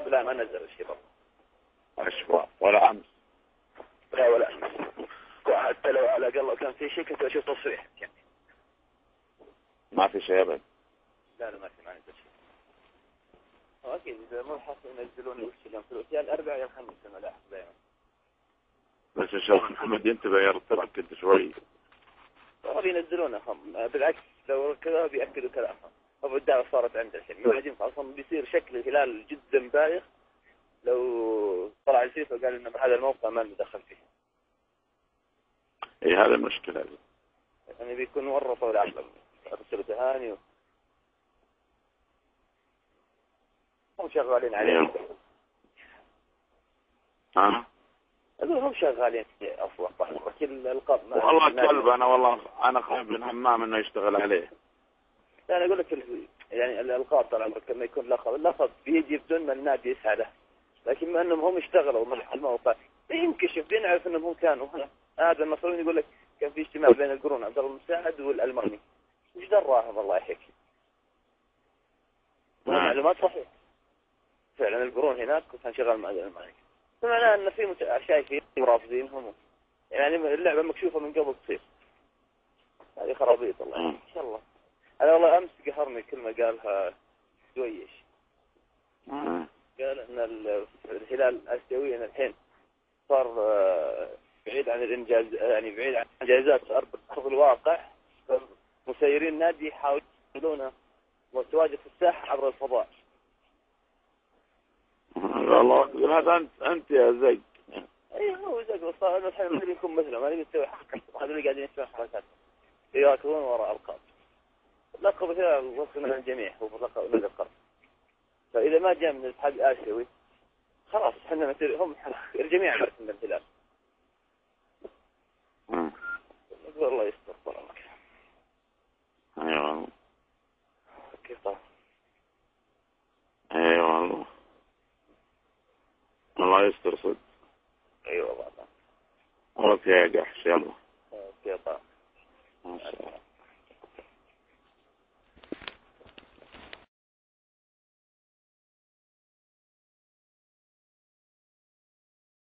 ما نزل الشيء برضه. أشبه ولا أمس. لا ولا أمس. حتى لو على الأقل كان في شيء كنت أشوف تصريح يعني. ما في شيء أبدا. لا ما نزل شيء. أكيد إذا مو حاط ينزلون وش لهم فلوس يا الأربعاء يا الخميس أنا لا أحب دائما. بس الشيخ محمد ينتبه يرتبك كنت شوي. ما بينزلونه بالعكس لو كذا بيأكدوا كلامهم. أبو الدعوة صارت عنده الحين بعدين أصلا بيصير شكل الهلال جدا بايخ لو طلع الفيفا وقال إن هذا الموقع ما ندخل فيه. إيه هذا المشكلة. يعني بيكون ورطوا العقل أرسلوا تهاني هم شغالين عليه. ها؟ أقول هم شغالين أصلا وكل القاب. والله كلب أنا خايف من همام إنه يشتغل عليه. يعني أقول لك يعني الألقاب طبعا لما يكون اللقب بيجي بدون ما النادي يسعى له، لكن ما أنهم هم اشتغلوا من الموقع بينكشف بينعرف أنهم هم كانوا هنا. هذا المصريين يقول لك كان في اجتماع بين القرون عبد الله المساعد والألماني، ايش دراهم الله يحييك. معلومات صحيح فعلا القرون هناك كان شغال مع الألماني، فمعناه أن في شايفين ورافضينهم، يعني اللعبة مكشوفة من قبل تصير. هذه خرابيط الله إن شاء الله. أنا والله أمس قهرني كلمة قالها دويش. قال أن الهلال الآسيوي الحين صار بعيد عن الإنجاز، يعني بعيد عن إنجازات أرض الواقع، مسيرين نادي يحاولون متواجد في الساحة عبر الفضاء. والله هذا أنت يا زي. أيه هو زي بس أنا الحين ما يكون مثله ما نبي نسوي حركة، هذا اللي قاعدين يسوون حركات يراكضون وراء ألقاب. لقب الهلال وصل من الجميع هو لقب من القرن، فإذا ما جاء من الاتحاد الآسيوي خلاص احنا هم الجميع عرف من الهلال. نقول الله يستر طالما. ايوه كيف طال؟ ايوه والله الله يستر صدق. ايوه والله. اوكي يا قحش يلا. اوكي طال. ما شاء الله.